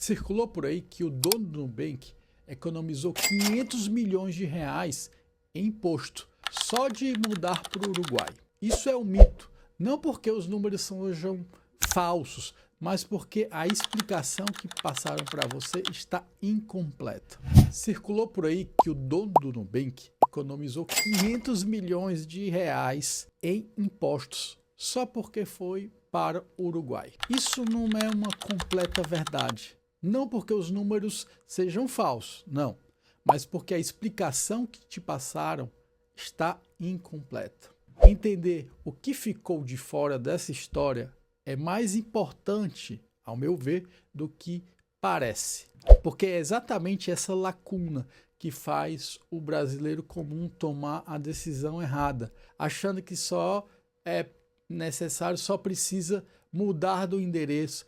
Circulou por aí que o dono do Nubank economizou 500 milhões de reais em imposto só de mudar para o Uruguai. Isso é um mito, não porque os números sejam falsos, mas porque a explicação que passaram para você está incompleta. Circulou por aí que o dono do Nubank economizou 500 milhões de reais em impostos só porque foi para o Uruguai. Isso não é uma completa verdade. Não porque os números sejam falsos, não, mas porque a explicação que te passaram está incompleta. Entender o que ficou de fora dessa história é mais importante, ao meu ver, do que parece. Porque é exatamente essa lacuna que faz o brasileiro comum tomar a decisão errada, achando que só é necessário, só precisa mudar do endereço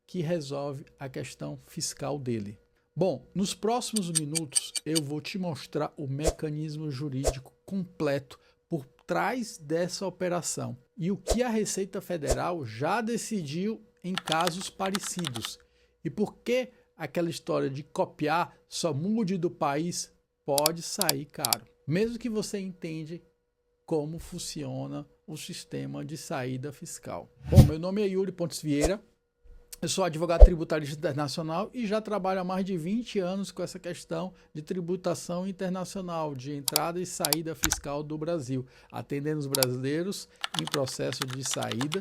que resolve a questão fiscal dele. Bom, nos próximos minutos eu vou te mostrar o mecanismo jurídico completo por trás dessa operação e o que a Receita Federal já decidiu em casos parecidos e por que aquela história de copiar só mude do país pode sair caro, mesmo que você entenda como funciona o sistema de saída fiscal. Bom, meu nome é Yuri Pontes Vieira. Eu sou advogado tributarista internacional e já trabalho há mais de 20 anos com essa questão de tributação internacional, de entrada e saída fiscal do Brasil, atendendo os brasileiros em processo de saída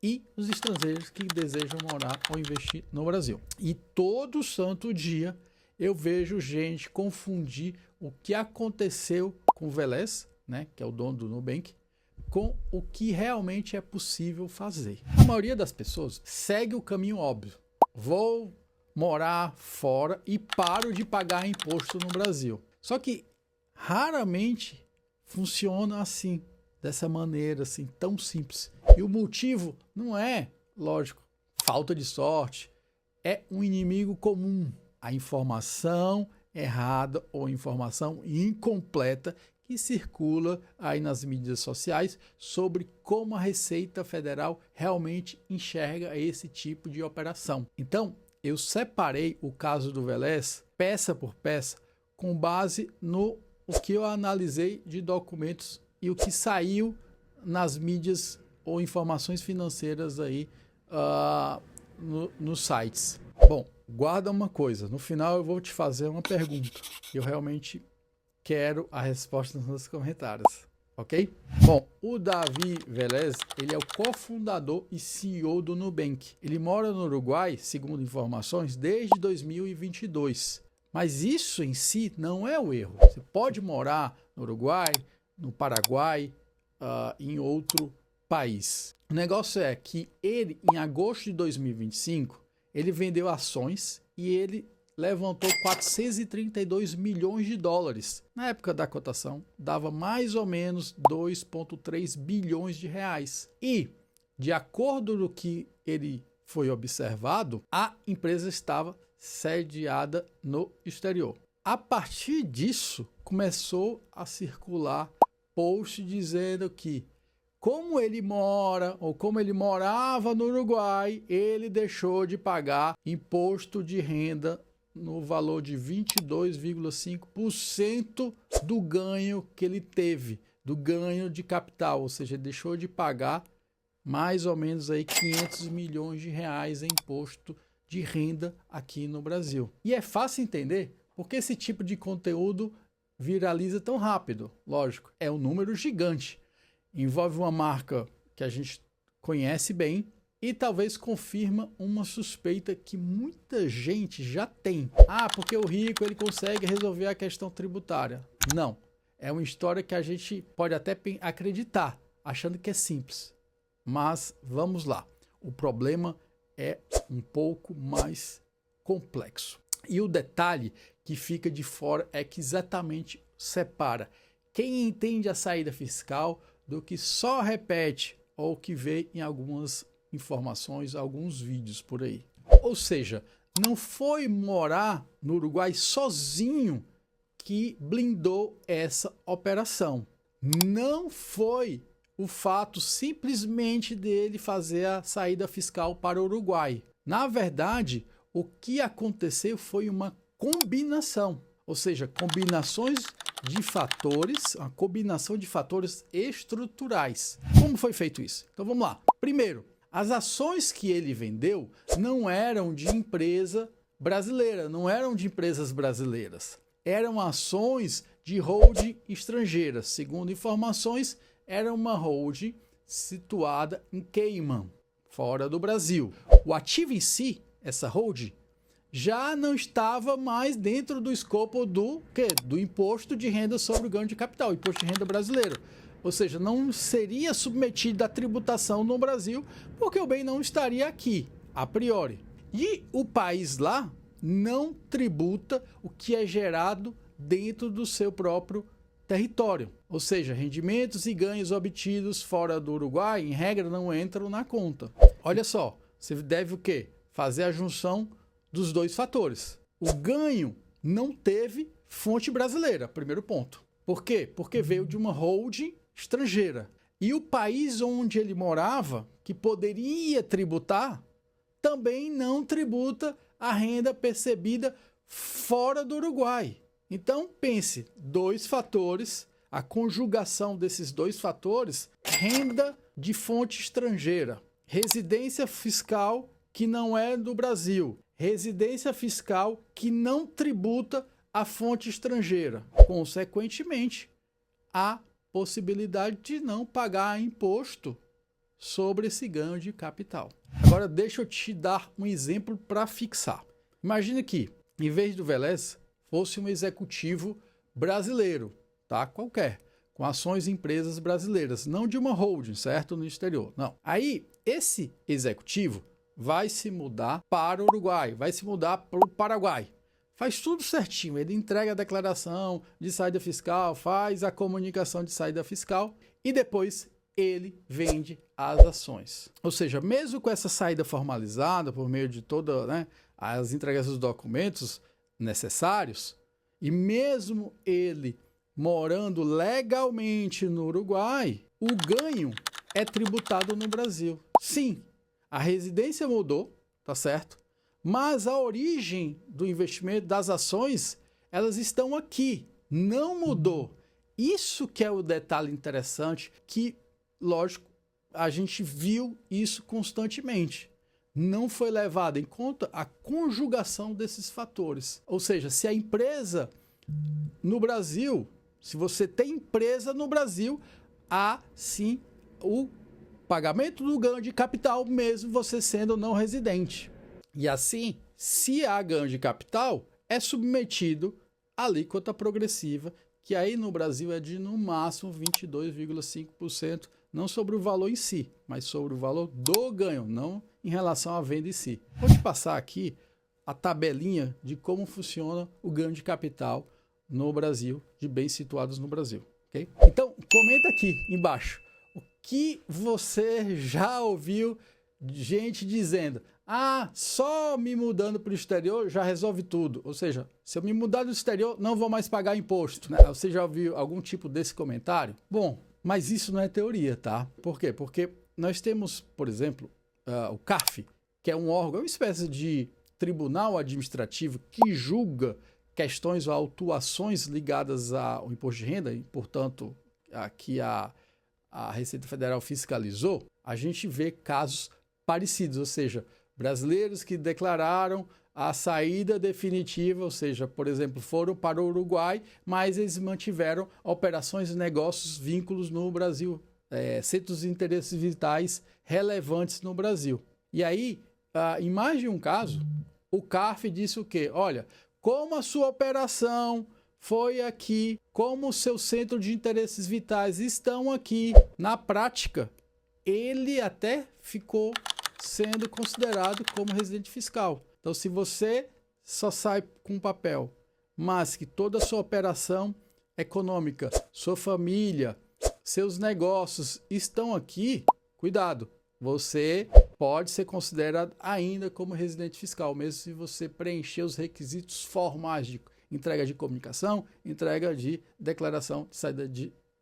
e os estrangeiros que desejam morar ou investir no Brasil. E todo santo dia eu vejo gente confundir o que aconteceu com o Velez, né, que é o dono do Nubank, com o que realmente é possível fazer. A maioria das pessoas segue o caminho óbvio. Vou morar fora e paro de pagar imposto no Brasil. Só que raramente funciona assim, dessa maneira, assim, tão simples. E o motivo não é, lógico, falta de sorte, é um inimigo comum, a informação errada ou informação incompleta que circula aí nas mídias sociais sobre como a Receita Federal realmente enxerga esse tipo de operação. Então, eu separei o caso do Velez peça por peça com base no que eu analisei de documentos e o que saiu nas mídias ou informações financeiras aí nos sites. Bom, guarda uma coisa, no final eu vou te fazer uma pergunta que eu realmente quero a resposta nos comentários, ok? Bom, o Davi Velez, ele é o cofundador e CEO do Nubank. Ele mora no Uruguai, segundo informações, desde 2022. Mas isso em si não é o erro. Você pode morar no Uruguai, no Paraguai, em outro país. O negócio é que ele, em agosto de 2025, ele vendeu ações e ele levantou 432 milhões de dólares. Na época da cotação, dava mais ou menos 2,3 bilhões de reais. E, de acordo com o que ele foi observado, a empresa estava sediada no exterior. A partir disso, começou a circular post dizendo que, como ele mora ou como ele morava no Uruguai, ele deixou de pagar imposto de renda no valor de 22,5% do ganho que ele teve, do ganho de capital, ou seja, ele deixou de pagar mais ou menos aí 500 milhões de reais em imposto de renda aqui no Brasil. E é fácil entender porque esse tipo de conteúdo viraliza tão rápido. Lógico, é um número gigante. Envolve uma marca que a gente conhece bem e talvez confirma uma suspeita que muita gente já tem. Ah, porque o rico ele consegue resolver a questão tributária. Não, é uma história que a gente pode até acreditar, achando que é simples. Mas vamos lá, o problema é um pouco mais complexo. E o detalhe que fica de fora é que exatamente separa quem entende a saída fiscal do que só repete ou que vê em algumas informações, alguns vídeos por aí. Ou seja, não foi morar no Uruguai sozinho que blindou essa operação. Não foi o fato simplesmente dele fazer a saída fiscal para o Uruguai. Na verdade, o que aconteceu foi uma combinação, ou seja, combinações de fatores, uma combinação de fatores estruturais. Como foi feito isso? Então vamos lá. Primeiro, as ações que ele vendeu não eram de empresa brasileira, não eram de empresas brasileiras. Eram ações de holding estrangeiras. Segundo informações, era uma holding situada em Cayman, fora do Brasil. O ativo em si, essa holding, já não estava mais dentro do escopo do imposto de renda sobre o ganho de capital, imposto de renda brasileiro. Ou seja, não seria submetido à tributação no Brasil, porque o bem não estaria aqui, a priori. E o país lá não tributa o que é gerado dentro do seu próprio território. Ou seja, rendimentos e ganhos obtidos fora do Uruguai, em regra, não entram na conta. Olha só, você deve o quê? Fazer a junção dos dois fatores. O ganho não teve fonte brasileira, primeiro ponto. Por quê? Porque veio de uma holding estrangeira. E o país onde ele morava, que poderia tributar, também não tributa a renda percebida fora do Uruguai. Então, pense, dois fatores, a conjugação desses dois fatores, renda de fonte estrangeira, residência fiscal que não é do Brasil, residência fiscal que não tributa a fonte estrangeira. Consequentemente, há possibilidade de não pagar imposto sobre esse ganho de capital. Agora, deixa eu te dar um exemplo para fixar. Imagina que, em vez do Velez, fosse um executivo brasileiro, tá? Qualquer, com ações em empresas brasileiras, não de uma holding, certo? No exterior, não. Aí, esse executivo vai se mudar para o Uruguai, vai se mudar para o Paraguai. Faz tudo certinho, ele entrega a declaração de saída fiscal, faz a comunicação de saída fiscal e depois ele vende as ações. Ou seja, mesmo com essa saída formalizada por meio de todas, as entregas dos documentos necessários, e mesmo ele morando legalmente no Uruguai, o ganho é tributado no Brasil. Sim, a residência mudou, tá certo? Mas a origem do investimento das ações, elas estão aqui, não mudou. Isso que é o detalhe interessante, que, lógico, a gente viu isso constantemente. Não foi levada em conta a conjugação desses fatores. Ou seja, se a empresa no Brasil, se você tem empresa no Brasil, há sim o pagamento do ganho de capital, mesmo você sendo não residente. E assim, se há ganho de capital, é submetido à alíquota progressiva, que aí no Brasil é de no máximo 22,5%, não sobre o valor em si, mas sobre o valor do ganho, não em relação à venda em si. Vou te passar aqui a tabelinha de como funciona o ganho de capital no Brasil, de bens situados no Brasil. Okay? Então, comenta aqui embaixo o que você já ouviu de gente dizendo: ah, só me mudando para o exterior já resolve tudo. Ou seja, se eu me mudar do exterior, não vou mais pagar imposto. Né? Você já ouviu algum tipo desse comentário? Bom, mas isso não é teoria, tá? Por quê? Porque nós temos, por exemplo, o CARF, que é um órgão, uma espécie de tribunal administrativo que julga questões ou autuações ligadas ao imposto de renda, e, portanto, que a Receita Federal fiscalizou. A gente vê casos parecidos, ou seja, brasileiros que declararam a saída definitiva, ou seja, por exemplo, foram para o Uruguai, mas eles mantiveram operações, negócios, vínculos no Brasil, centros de interesses vitais relevantes no Brasil. E aí, em mais de um caso, o CARF disse o quê? Olha, como a sua operação foi aqui, como o seu centro de interesses vitais estão aqui, na prática, ele até ficou sendo considerado como residente fiscal. Então, se você só sai com papel, mas que toda a sua operação econômica, sua família, seus negócios estão aqui, cuidado, você pode ser considerado ainda como residente fiscal, mesmo se você preencher os requisitos formais de entrega de comunicação, entrega de declaração de saída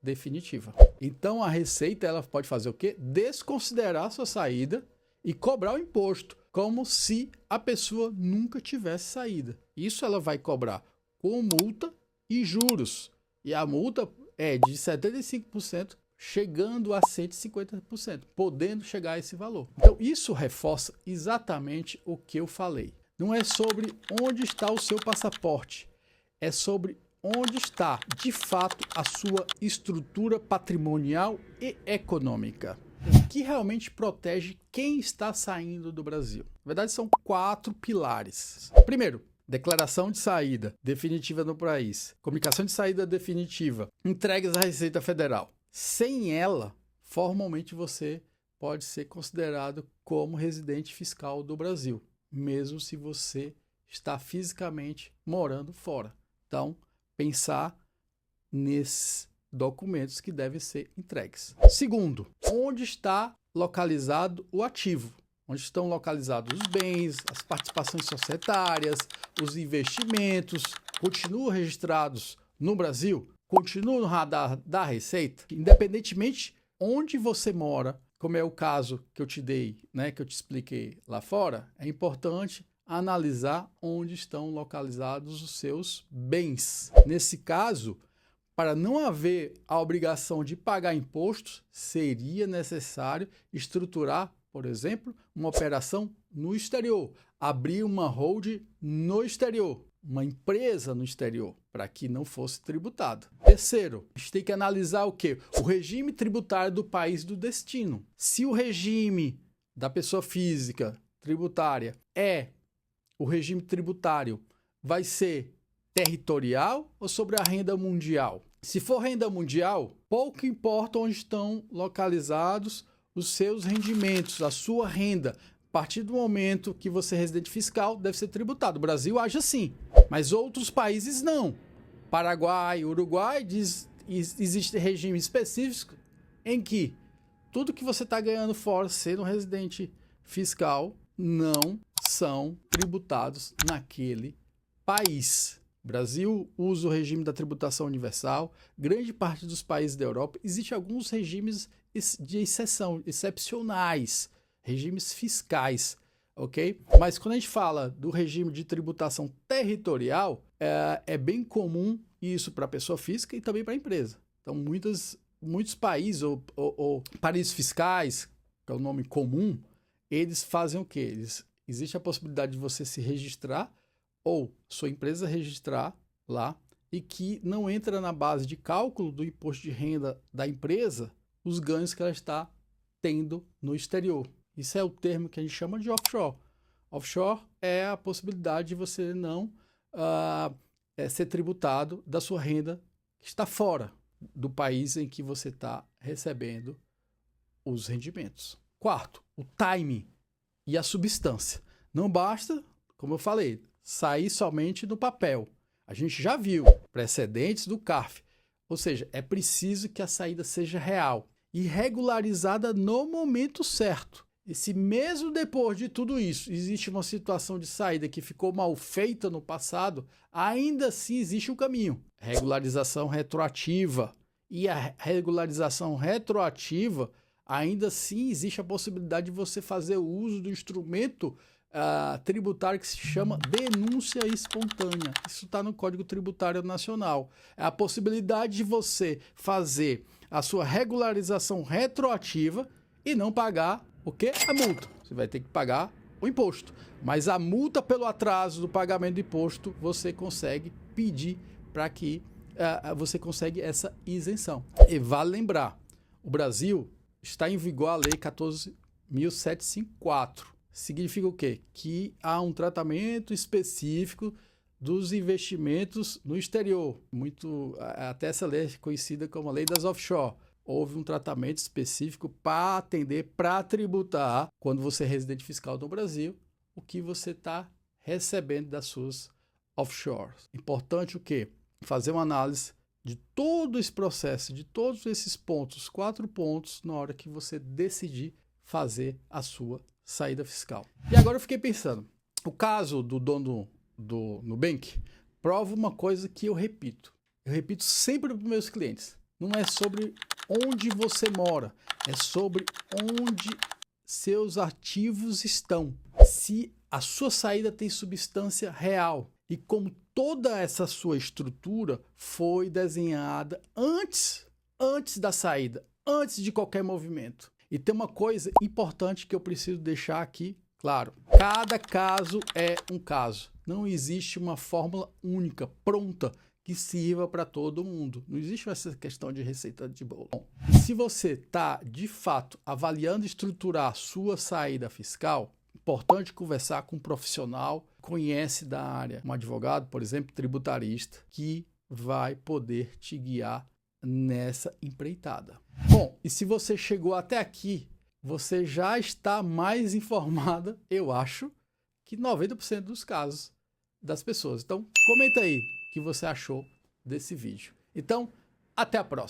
definitiva. Então, a Receita ela pode fazer o quê? Desconsiderar a sua saída e cobrar o imposto, como se a pessoa nunca tivesse saída. Isso ela vai cobrar com multa e juros. E a multa é de 75%, chegando a 150%, podendo chegar a esse valor. Então, isso reforça exatamente o que eu falei. Não é sobre onde está o seu passaporte, é sobre onde está, de fato, a sua estrutura patrimonial e econômica. O que realmente protege quem está saindo do Brasil? Na verdade, são 4 pilares. Primeiro, declaração de saída definitiva no país, comunicação de saída definitiva, entregues à Receita Federal. Sem ela, formalmente você pode ser considerado como residente fiscal do Brasil, mesmo se você está fisicamente morando fora. Então, pensar nesses documentos que devem ser entregues. Segundo, onde está localizado o ativo? Onde estão localizados os bens, as participações societárias, os investimentos, continuam registrados no Brasil? Continuam no radar da Receita? Independentemente onde você mora, como é o caso que eu te dei, que eu te expliquei lá fora, é importante analisar onde estão localizados os seus bens. Nesse caso, para não haver a obrigação de pagar impostos, seria necessário estruturar, por exemplo, uma operação no exterior, abrir uma hold no exterior, uma empresa no exterior, para que não fosse tributado. Terceiro, a gente tem que analisar o quê? O regime tributário do país do destino. Se o regime da pessoa física tributária o regime tributário vai ser territorial ou sobre a renda mundial? Se for renda mundial, pouco importa onde estão localizados os seus rendimentos, a sua renda. A partir do momento que você é residente fiscal, deve ser tributado. O Brasil age assim, mas outros países não. Paraguai, Uruguai, existem regimes específicos em que tudo que você está ganhando fora, sendo residente fiscal, não são tributados naquele país. O Brasil usa o regime da tributação universal. Grande parte dos países da Europa, existem alguns regimes de exceção, excepcionais, regimes fiscais, ok? Mas quando a gente fala do regime de tributação territorial, é bem comum isso para a pessoa física e também para a empresa. Então, muitos países ou paraísos fiscais, que é o nome comum, eles fazem o quê? Existe a possibilidade de você se registrar ou sua empresa registrar lá e que não entra na base de cálculo do imposto de renda da empresa os ganhos que ela está tendo no exterior. Isso é o termo que a gente chama de offshore. Offshore é a possibilidade de você não ser tributado da sua renda que está fora do país em que você está recebendo os rendimentos. Quarto, o timing e a substância. Não basta, como eu falei, sair somente no papel. A gente já viu precedentes do CARF. Ou seja, é preciso que a saída seja real e regularizada no momento certo. E se mesmo depois de tudo isso existe uma situação de saída que ficou mal feita no passado, ainda assim existe um caminho. Regularização retroativa. E a regularização retroativa, ainda assim existe a possibilidade de você fazer o uso do instrumento tributário que se chama denúncia espontânea. Isso está no Código Tributário Nacional. É a possibilidade de você fazer a sua regularização retroativa e não pagar o quê? A multa. Você vai ter que pagar o imposto. Mas a multa pelo atraso do pagamento do imposto, você consegue pedir para que você consegue essa isenção. E vale lembrar, o Brasil está em vigor a Lei 14.754. Significa o quê? Que há um tratamento específico dos investimentos no exterior. Até essa lei é conhecida como a Lei das Offshore. Houve um tratamento específico para atender, para tributar, quando você é residente fiscal do Brasil, o que você está recebendo das suas offshores. Importante o quê? Fazer uma análise de todo esse processo, de todos esses pontos, 4 pontos, na hora que você decidir fazer a sua saída fiscal. E agora eu fiquei pensando, o caso do dono do Nubank prova uma coisa que eu repito sempre para os meus clientes. Não é sobre onde você mora, é sobre onde seus ativos estão. se a sua saída tem substância real e como toda essa sua estrutura foi desenhada antes da saída, antes de qualquer movimento. E tem uma coisa importante que eu preciso deixar aqui claro. Cada caso é um caso. Não existe uma fórmula única, pronta, que sirva para todo mundo. Não existe essa questão de receita de bolo. Bom, se você está, de fato, avaliando estruturar a sua saída fiscal, importante conversar com um profissional que conhece da área, um advogado, por exemplo, tributarista, que vai poder te guiar nessa empreitada. Bom, e se você chegou até aqui, você já está mais informada, eu acho, que 90% dos casos das pessoas. Então, comenta aí o que você achou desse vídeo. Então, até a próxima.